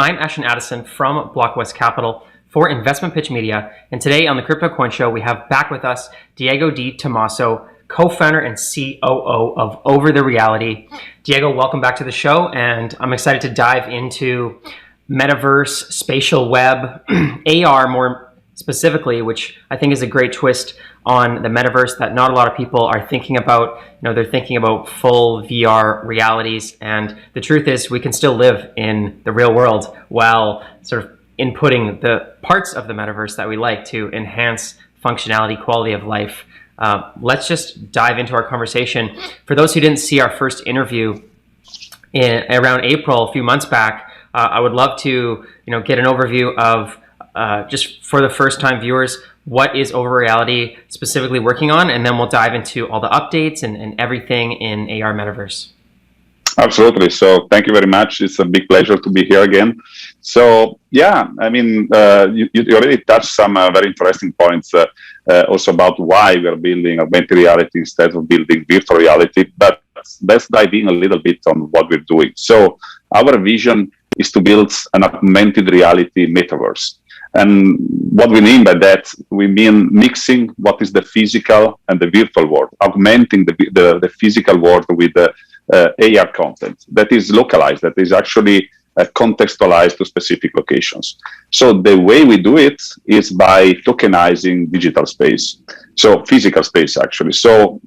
I'm Ashton Addison from Blockwest Capital for Investment Pitch Media, and today on the Crypto Coin Show, we have back with us Diego Di Tommaso, co-founder and COO of Overreality. Diego, welcome back to the show, and I'm excited to dive into Metaverse, spatial web, AR more specifically, which I think is a great twist on the Metaverse that not a lot of people are thinking about. They're thinking about full VR realities, and the truth is we can still live in the real world while sort of inputting the parts of the Metaverse that we like to enhance functionality, quality of life. Let's just dive into our conversation. For those who didn't see our first interview around April, a few months back, I would love to get an overview of just for the first time viewers, what is Overreality specifically working on, and then we'll dive into all the updates and everything in AR Metaverse. Absolutely. So thank you very much. It's a big pleasure to be here again. So yeah, I mean, you already touched some very interesting points also about why we are building augmented reality instead of building virtual reality. But let's dive in a little bit on what we're doing. So our vision is to build an augmented reality metaverse. And what we mean by that, we mean mixing what is the physical and the virtual world, augmenting the physical world with the AR content that is localized, that is actually contextualized to specific locations. So the way we do it is by tokenizing digital space, so physical space actually. So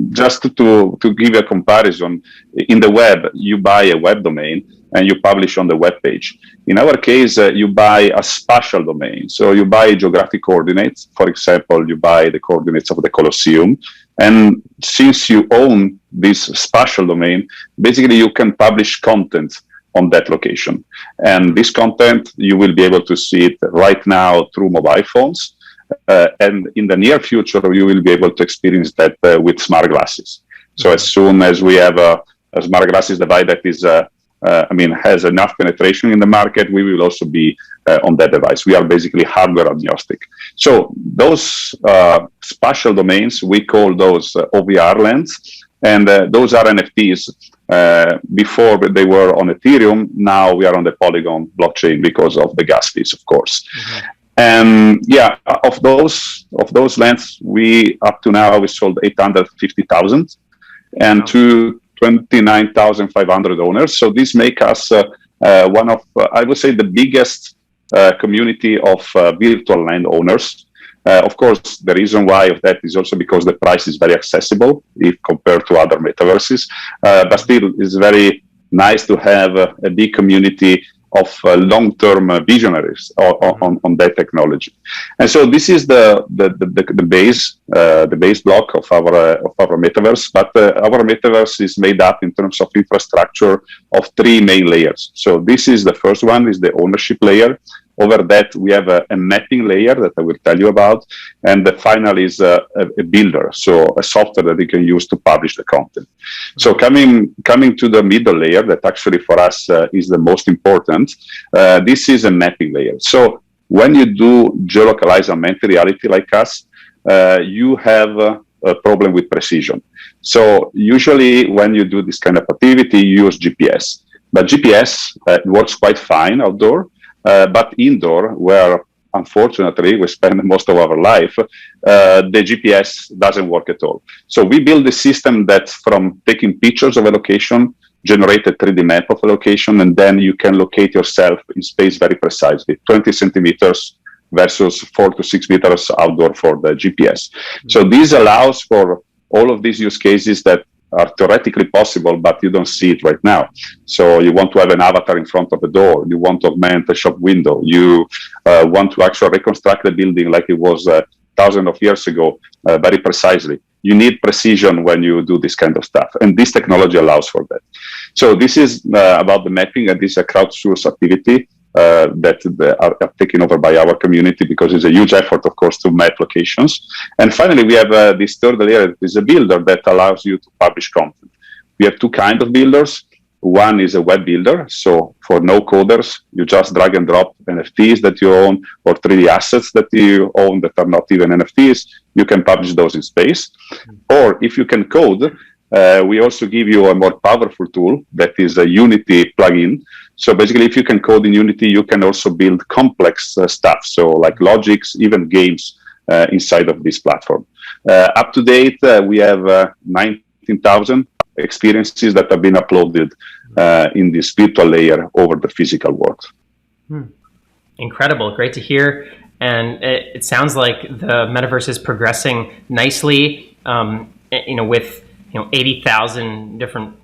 just to give you a comparison, in the web, you buy a web domain and you publish on the web page. In our case, you buy a spatial domain. So you buy geographic coordinates. For example, you buy the coordinates of the Colosseum. And since you own this spatial domain, basically you can publish content on that location. And this content, you will be able to see it right now through mobile phones. And in the near future, you will be able to experience that with smart glasses. So as soon as we have a smart glasses device that is has enough penetration in the market, we will also be on that device. We are basically hardware agnostic. So those spatial domains, we call those OvR lands, and those are NFTs. Before they were on Ethereum, now we are on the Polygon blockchain because of the gas fees, of course. Mm-hmm. And yeah, of those lands, we up to now we sold 850,000, and to 29,500 owners. So this makes us one of, I would say, the biggest community of virtual land owners. Of course, the reason why of that is also because the price is very accessible if compared to other metaverses. But still, it's very nice to have a big community of long-term visionaries on that technology. And so this is the base block of our metaverse. But our metaverse is made up in terms of infrastructure of three main layers. So this is the first one, is the ownership layer. Over that, we have a mapping layer that I will tell you about. And the final is a builder, so a software that you can use to publish the content. So coming to the middle layer, that actually for us is the most important, this is a mapping layer. So when you do geolocalized augmented reality like us, you have a problem with precision. So usually when you do this kind of activity, you use GPS. But GPS works quite fine outdoor. But indoor, where unfortunately we spend most of our life, the GPS doesn't work at all. So we build a system that from taking pictures of a location, generate a 3D map of a location, and then you can locate yourself in space very precisely, 20 centimeters versus 4 to 6 meters outdoor for the GPS. Mm-hmm. So this allows for all of these use cases that are theoretically possible, but you don't see it right now. So you want to have an avatar in front of the door. You want to augment a shop window. You want to actually reconstruct the building like it was thousands of years ago, very precisely. You need precision when you do this kind of stuff. And this technology allows for that. So this is about the mapping, and this is a crowdsourced activity that are taken over by our community because it's a huge effort, of course, to map locations. And finally, we have this third layer that is a builder that allows you to publish content. We have two kinds of builders. One is a web builder. So for no coders, you just drag and drop NFTs that you own or 3D assets that you own that are not even NFTs. You can publish those in space. Or if you can code, we also give you a more powerful tool that is a Unity plugin So basically, if you can code in Unity, you can also build complex stuff. So like logics, even games inside of this platform. Up to date, we have 19,000 experiences that have been uploaded in this virtual layer over the physical world. Incredible. Great to hear. And it sounds like the metaverse is progressing nicely, with 80,000 different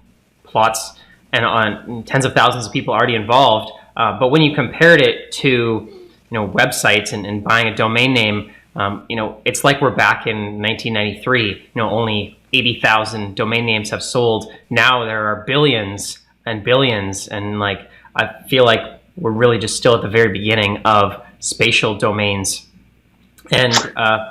plots and on tens of thousands of people already involved. But when you compared it to websites and buying a domain name, it's like we're back in 1993. Only 80,000 domain names have sold. Now there are billions and billions, and I feel like we're really just still at the very beginning of spatial domains. And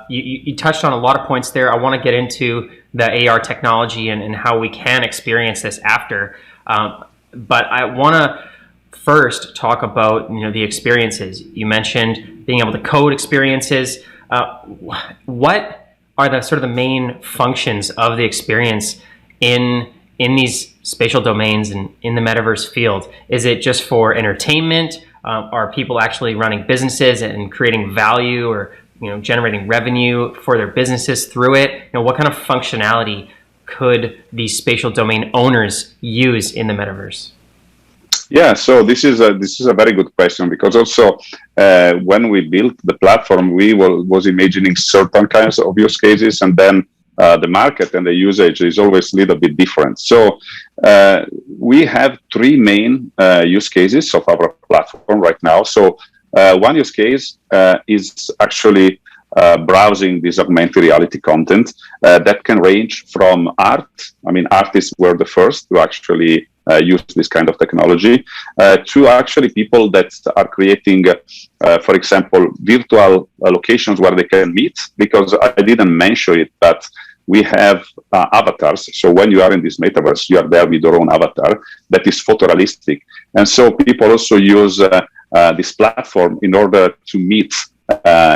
you touched on a lot of points there. I want to get into the AR technology and how we can experience this after. But I want to first talk about the experiences. You mentioned being able to code experiences. What are the sort of the main functions of the experience in these spatial domains and in the metaverse field? Is it just for entertainment? Are people actually running businesses and creating value or generating revenue for their businesses through it? What kind of functionality could these spatial domain owners use in the metaverse? Yeah, so this is a very good question, because also when we built the platform, we was imagining certain kinds of use cases, and then the market and the usage is always a little bit different. So we have three main use cases of our platform right now. So one use case is actually browsing this augmented reality content that can range from art. I mean, artists were the first to actually use this kind of technology, to actually people that are creating, for example, virtual locations where they can meet, because I didn't mention it, but we have avatars. So when you are in this metaverse, you are there with your own avatar that is photorealistic. And so people also use this platform in order to meet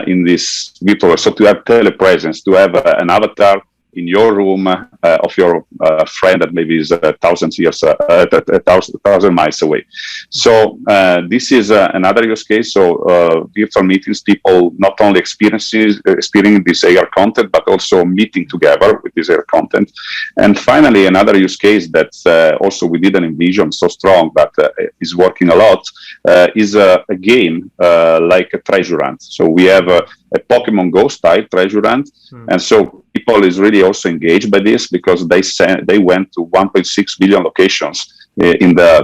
in this virtual, so to have telepresence, to have an avatar in your room of your friend that maybe is 1,000 miles away. So this is another use case. So virtual meetings, people not only experiencing this AR content, but also meeting together with this AR content. And finally, another use case that also we didn't envision so strong, but is working a lot, is a game like a treasure hunt. So we have a Pokemon Go style treasure hunt, and so people is really also engaged by this, because they went to 1.6 billion locations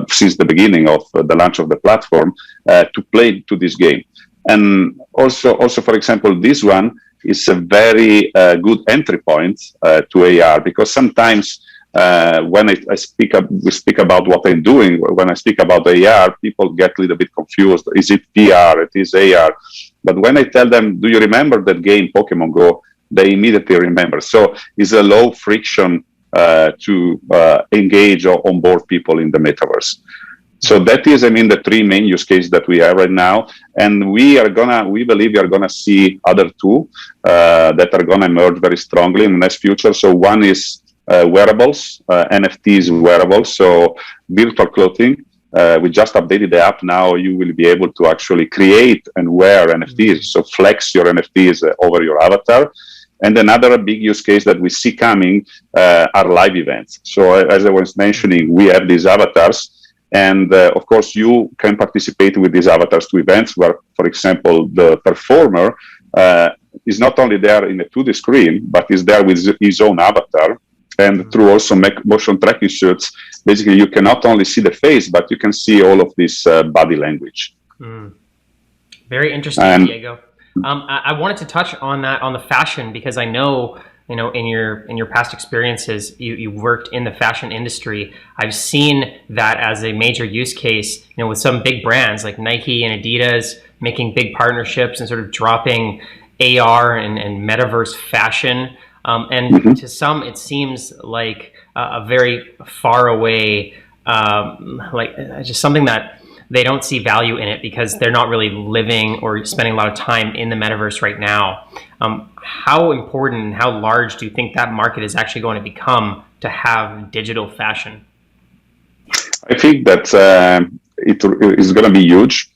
since the beginning of the launch of the platform to play to this game. And also for example, this one is a very good entry point to AR, because sometimes when we speak about what I'm doing, when I speak about AR, people get a little bit confused. Is it VR? It is AR. But when I tell them, do you remember that game Pokemon Go? They immediately remember. So it's a low friction to engage or onboard people in the metaverse. So that is, the three main use cases that we have right now. And we believe we are gonna see other two that are gonna emerge very strongly in the next future. So one is wearables, NFTs wearables, so virtual clothing. We just updated the app. Now you will be able to actually create and wear NFTs, so flex your NFTs over your avatar. And another big use case that we see coming are live events. So as I was mentioning, we have these avatars, and of course you can participate with these avatars to events where, for example, the performer is not only there in a 2D screen, but is there with his own avatar. And through also motion tracking shoots, basically you can not only see the face, but you can see all of this body language. Very interesting, Diego. I wanted to touch on that, on the fashion, because I know, in your past experiences, you worked in the fashion industry. I've seen that as a major use case, with some big brands like Nike and Adidas making big partnerships and sort of dropping AR and metaverse fashion. And to some, it seems like a very far away, just something that they don't see value in it, because they're not really living or spending a lot of time in the metaverse right now. How important and how large do you think that market is actually going to become to have digital fashion? I think that it is going to be huge.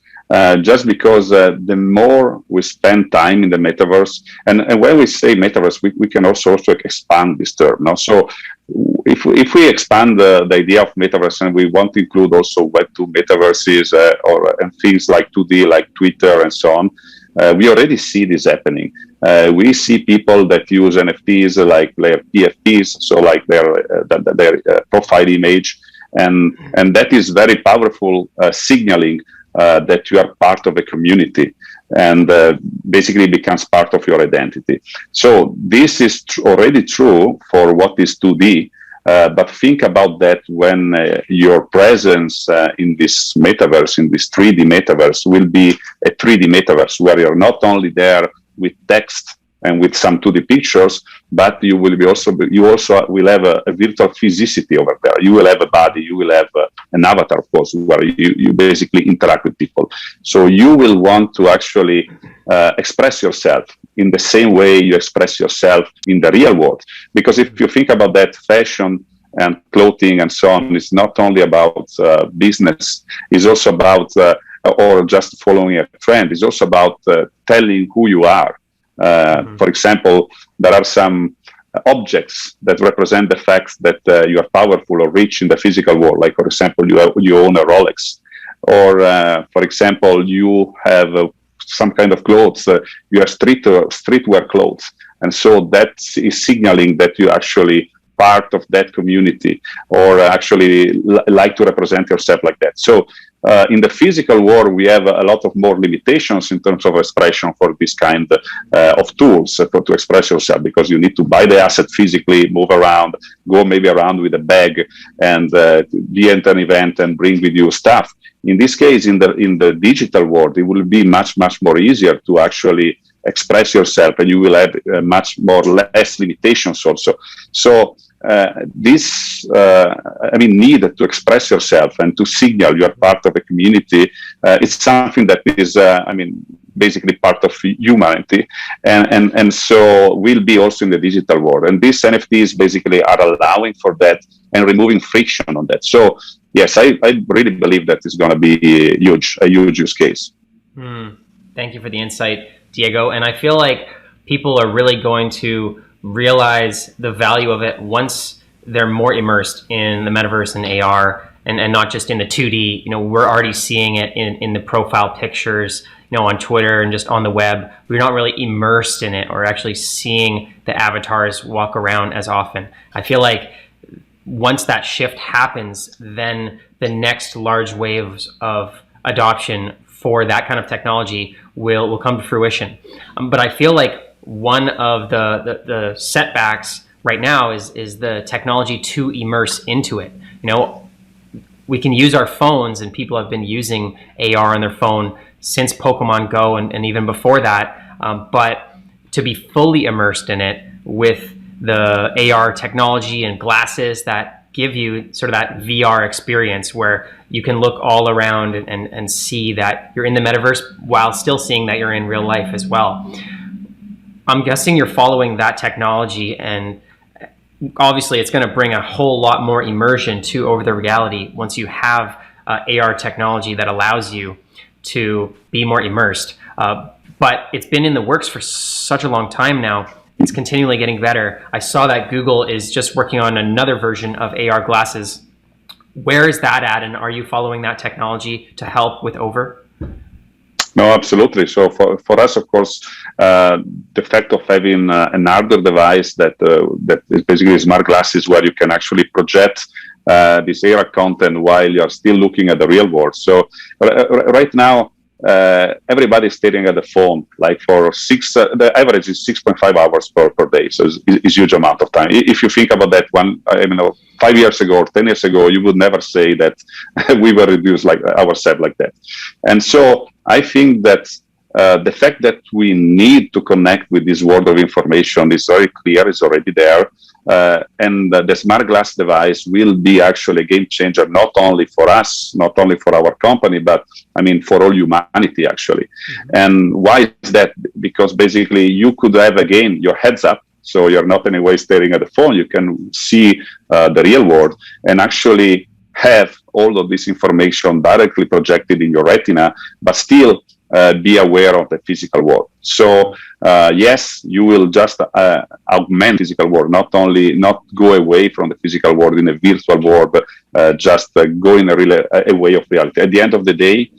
Just because the more we spend time in the metaverse, and when we say metaverse, we can also expand this term. No? So if we expand the idea of metaverse and we want to include also Web2 metaverses and things like 2D, like Twitter and so on, we already see this happening. We see people that use NFTs like their PFPs, so like their profile image, and that is very powerful signaling that you are part of a community, and basically becomes part of your identity. So this is already true for what is 2D, but think about that when your presence in this metaverse, in this 3D metaverse, will be a 3D metaverse where you're not only there with text and with some 2D pictures, but you also will have a virtual physicity over there. You will have a body, you will have an avatar, of course, where you basically interact with people. So you will want to actually express yourself in the same way you express yourself in the real world. Because if you think about that, fashion and clothing and so on is not only about business, it's also about, or just following a trend, it's also about telling who you are. For example, there are some objects that represent the fact that you are powerful or rich in the physical world. Like, for example, you own a Rolex, or for example, you have some kind of clothes. You have streetwear clothes, and so that is signaling that you actually part of that community, or actually like to represent yourself like that. So in the physical world, we have a lot of more limitations in terms of expression for this kind of tools to express yourself, because you need to buy the asset physically, move around, go maybe around with a bag, and be at an event and bring with you stuff. In this case, in the digital world, it will be much more easier to actually express yourself, and you will have less limitations also. So this need to express yourself and to signal you are part of a community, it's something that is basically part of humanity, and so will be also in the digital world. And these NFTs basically are allowing for that and removing friction on that. So yes, I really believe that it's going to be a huge use case. Thank you for the insight, Diego. And I feel like people are really going to realize the value of it once they're more immersed in the metaverse and AR, and not just in the 2D. We're already seeing it in the profile pictures, on Twitter and just on the web. We're not really immersed in it or actually seeing the avatars walk around as often. I feel like once that shift happens, then the next large waves of adoption for that kind of technology will come to fruition. But I feel like one of the setbacks right now is the technology to immerse into it. We can use our phones, and people have been using AR on their phone since Pokemon Go and even before that. But to be fully immersed in it with the AR technology and glasses that give you sort of that VR experience where you can look all around and see that you're in the metaverse while still seeing that you're in real life as well. I'm guessing you're following that technology, and obviously it's going to bring a whole lot more immersion to Overreality once you have AR technology that allows you to be more immersed. But it's been in the works for such a long time now. It's continually getting better. I saw that Google is just working on another version of AR glasses. Where is that at, and are you following that technology to help with OVER? No, absolutely. So for us, of course, the fact of having an hardware device that is basically smart glasses where you can actually project this AR content while you're still looking at the real world. So right now, everybody's staring at the phone like for the average is 6.5 hours per day. So it's a huge amount of time. If you think about that 5 years ago or 10 years ago, you would never say that we were reduced like ourselves like that. And so I think that the fact that we need to connect with this world of information is very clear, is already there. And the smart glass device will be actually a game changer, not only for us, not only for our company, but for all humanity actually. Mm-hmm. And why is that? Because basically you could have again your heads up, so you're not in any way staring at the phone. You can see the real world, and actually have all of this information directly projected in your retina, but still be aware of the physical world. So yes, you will just augment physical world, not go away from the physical world in a virtual world, but just go in a way of reality. At the end of the day,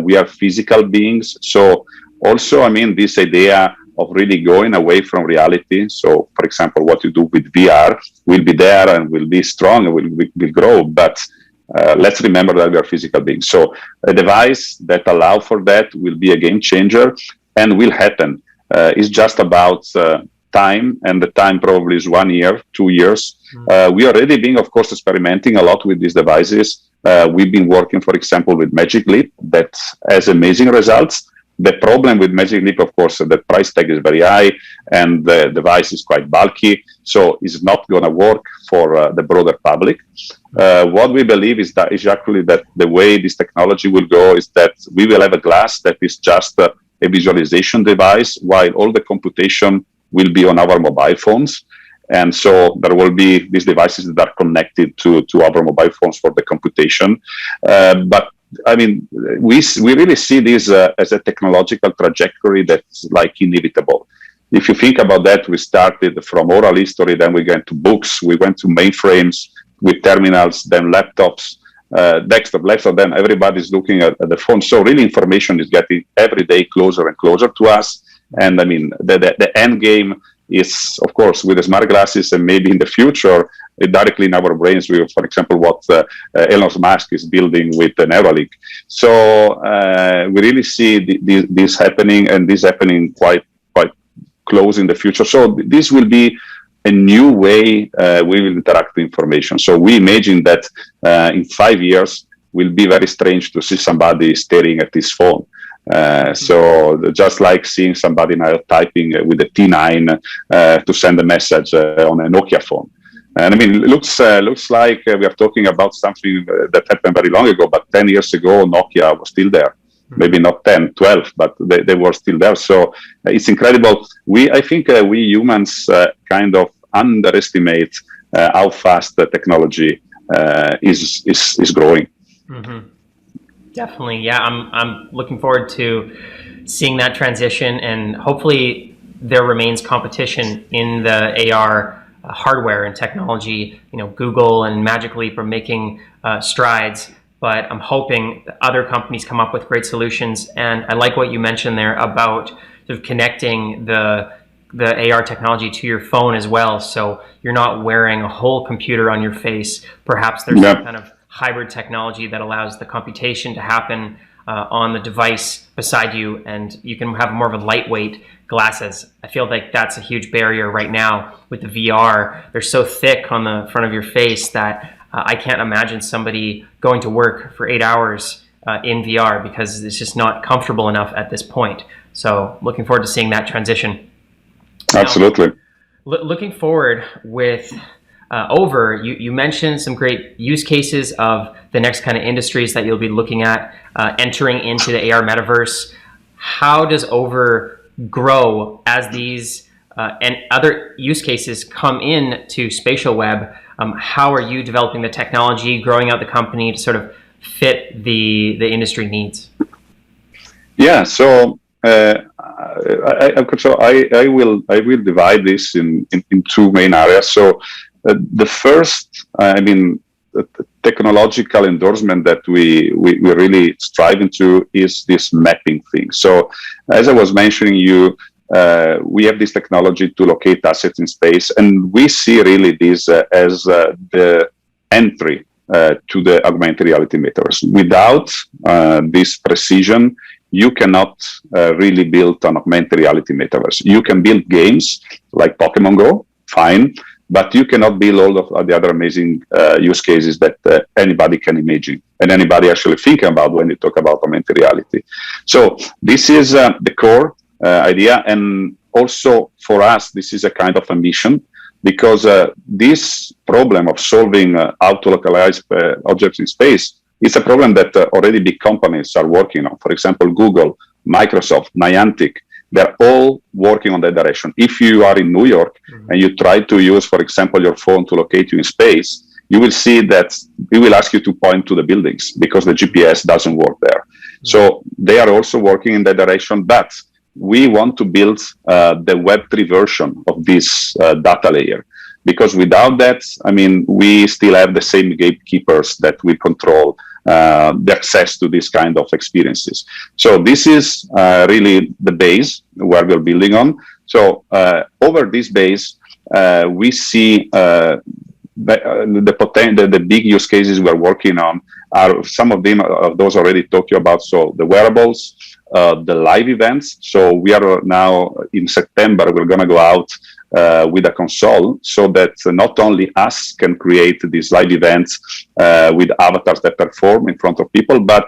we are physical beings. So also, I mean, this idea of really going away from reality. So, for example, what you do with VR will be there and will be strong and will grow, but let's remember that we are physical beings. So a device that allows for that will be a game changer and will happen. It's just about time, and the time probably is 1 year, 2 years. We already been, of course, experimenting a lot with these devices. We've been working, for example, with Magic Leap that has amazing results. The problem with Magic Leap, of course, the price tag is very high and the device is quite bulky, so it's not going to work for the broader public. What we believe is actually that the way this technology will go is that we will have a glass that is just a visualization device, while all the computation will be on our mobile phones. And so there will be these devices that are connected to our mobile phones for the computation. But I mean, we really see this as a technological trajectory that's like inevitable. If you think about that, we started from oral history, then we went to books, we went to mainframes with terminals, then laptops, desktop, then everybody's looking at the phone. So really information is getting every day closer and closer to us. And I mean, the end game is, of course, with the smart glasses, and maybe in the future, directly in our brains, we, for example, what Elon Musk is building with Neuralink. So we really see this happening, and this happening quite close in the future. So this will be a new way we will interact with information. So we imagine that in 5 years, will be very strange to see somebody staring at his phone. So just like seeing somebody now typing with a T9 to send a message on a Nokia phone. And I mean, it looks like we are talking about something that happened very long ago, but 10 years ago, Nokia was still there. Maybe not 10, 12, but they were still there. So it's incredible. I think we humans kind of underestimate how fast the technology is growing. Mm-hmm. Definitely. Yeah, I'm looking forward to seeing that transition, and hopefully there remains competition in the AR hardware and technology. You know, Google and Magic Leap are making strides, but I'm hoping that other companies come up with great solutions. And I like what you mentioned there about sort of connecting the AR technology to your phone as well, so you're not wearing a whole computer on your face. Perhaps there's some kind of hybrid technology that allows the computation to happen on the device beside you, and you can have more of a lightweight glasses. I feel like that's a huge barrier right now with the VR. They're so thick on the front of your face that I can't imagine somebody going to work for 8 hours in VR, because it's just not comfortable enough at this point. So looking forward to seeing that transition. Absolutely. Now, looking forward with OVER, you mentioned some great use cases of the next kind of industries that you'll be looking at entering into the AR Metaverse. How does OVER grow as these and other use cases come in to spatial web? How are you developing the technology, growing out the company to sort of fit the industry needs? Yeah, so I will divide this in two main areas. So the first, the technological endorsement that we really strive into is this mapping thing. So as I was mentioning we have this technology to locate assets in space, and we see really this as the entry to the augmented reality metaverse. Without this precision, you cannot really build an augmented reality metaverse. You can build games like Pokemon Go, fine, but you cannot build all of the other amazing use cases that anybody can imagine and anybody actually think about when you talk about augmented reality. So this is the core idea, and also for us, this is a kind of a mission, because this problem of solving how to localize objects in space is a problem that already big companies are working on. For example, Google, Microsoft, Niantic, they're all working on that direction. If you are in New York and you try to use, for example, your phone to locate you in space, you will see that it will ask you to point to the buildings because the GPS doesn't work there. So they are also working in that direction, but we want to build the Web3 version of this data layer, because without that, I mean, we still have the same gatekeepers that we control the access to this kind of experiences. So this is really the base where we're building on. So over this base, we see the big use cases we're working on are some of them of those already talked to you about. So the wearables, the live events. So we are now in September, we're going to go out with a console so that not only us can create these live events with avatars that perform in front of people, but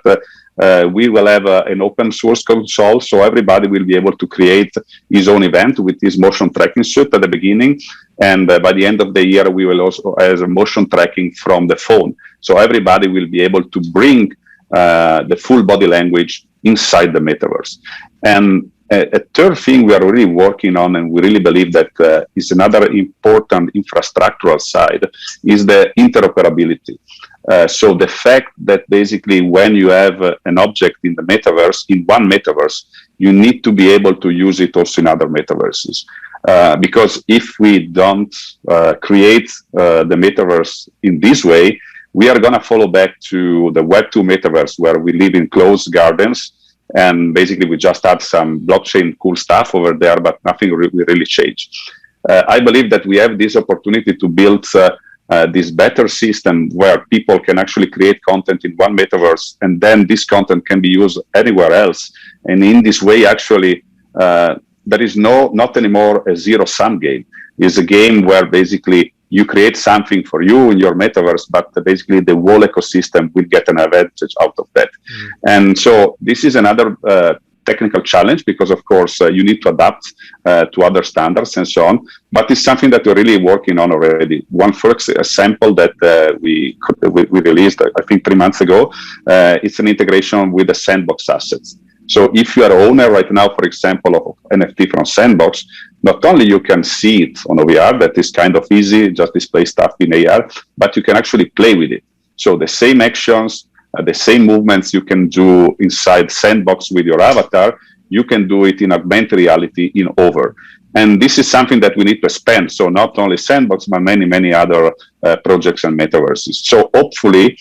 we will have an open source console, so everybody will be able to create his own event with his motion tracking suite at the beginning. And by the end of the year, we will also have a motion tracking from the phone. So everybody will be able to bring the full body language inside the metaverse. And a third thing we are really working on, and we really believe that is another important infrastructural side, is the interoperability. So the fact that basically when you have an object in the metaverse, in one metaverse, you need to be able to use it also in other metaverses. Because if we don't create the metaverse in this way, we are going to follow back to the Web2 metaverse where we live in closed gardens. And basically, we just had some blockchain cool stuff over there, but nothing really changed. I believe that we have this opportunity to build this better system where people can actually create content in one metaverse, and then this content can be used anywhere else. And in this way, actually, there is not anymore a zero-sum game. It's a game where basically you create something for you in your metaverse, but basically the whole ecosystem will get an advantage out of that. And so this is another technical challenge because, of course, you need to adapt to other standards and so on. But it's something that we're really working on already. One first sample that we released, I think 3 months ago, it's an integration with the Sandbox assets. So if you are an owner right now, for example, of NFT from Sandbox, not only you can see it on OVR, that is kind of easy, just display stuff in AR, but you can actually play with it. So the same actions, the same movements you can do inside Sandbox with your avatar, you can do it in augmented reality in OVER. And this is something that we need to expand. So not only Sandbox, but many, many other projects and metaverses. So hopefully,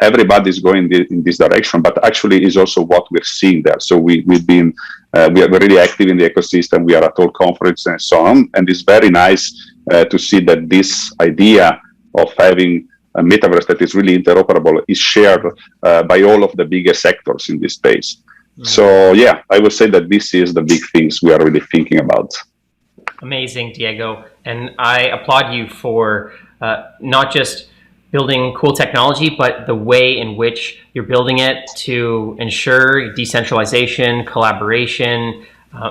everybody is going in this direction, but actually is also what we're seeing there. So we're really active in the ecosystem. We are at all conferences and so on. And it's very nice to see that this idea of having a metaverse that is really interoperable is shared by all of the biggest sectors in this space. So yeah, I would say that this is the big things we are really thinking about. Amazing, Diego. And I applaud you for not just building cool technology, but the way in which you're building it to ensure decentralization, collaboration,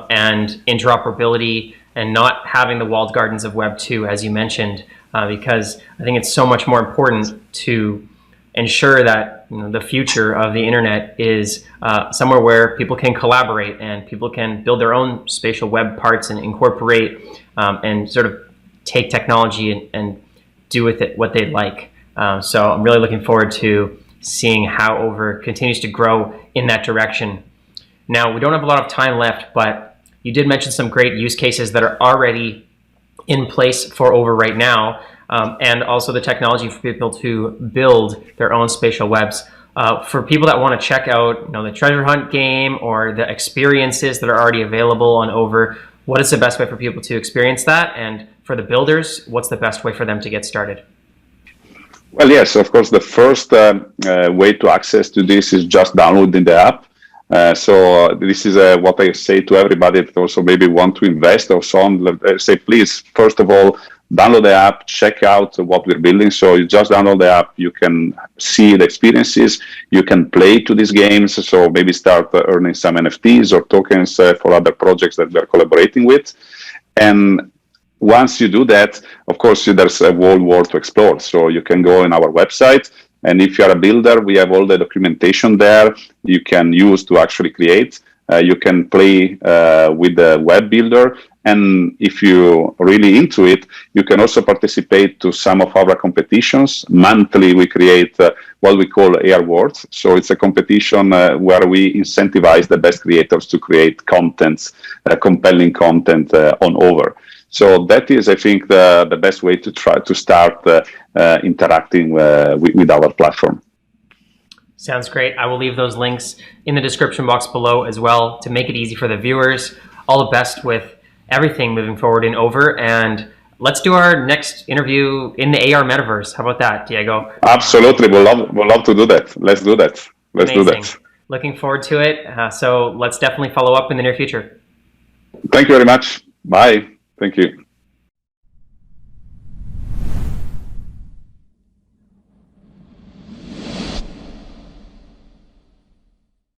and interoperability, and not having the walled gardens of Web 2, as you mentioned, because I think it's so much more important to ensure that the future of the internet is somewhere where people can collaborate and people can build their own spatial web parts and incorporate and sort of take technology and do with it what they'd like. So I'm really looking forward to seeing how OVER continues to grow in that direction. Now, we don't have a lot of time left, but you did mention some great use cases that are already in place for OVER right now, and also the technology for people to build their own spatial webs. For people that want to check out the treasure hunt game or the experiences that are already available on OVER, what is the best way for people to experience that? And for the builders, what's the best way for them to get started? Well, yes, of course, the first way to access to this is just downloading the app. So this is what I say to everybody that also maybe want to invest or so on. Say, please, first of all, download the app, check out what we're building. So you just download the app, you can see the experiences, you can play to these games. So maybe start earning some NFTs or tokens for other projects that we're collaborating with. And once you do that, of course, there's a whole world to explore. So you can go on our website, and if you're a builder, we have all the documentation there you can use to actually create. You can play with the web builder, And if you're really into it, you can also participate to some of our competitions. Monthly, we create what we call AR Awards. So it's a competition where we incentivize the best creators to create contents, compelling content on OvER. So that is, I think, the best way to try to start interacting with our platform. Sounds great. I will leave those links in the description box below as well to make it easy for the viewers. All the best with everything moving forward in OvER, and let's do our next interview in the AR Metaverse. How about that, Diego? Absolutely. We'll love to do that. Let's do that. Let's do that. Looking forward to it. So let's definitely follow up in the near future. Thank you very much. Bye. Thank you.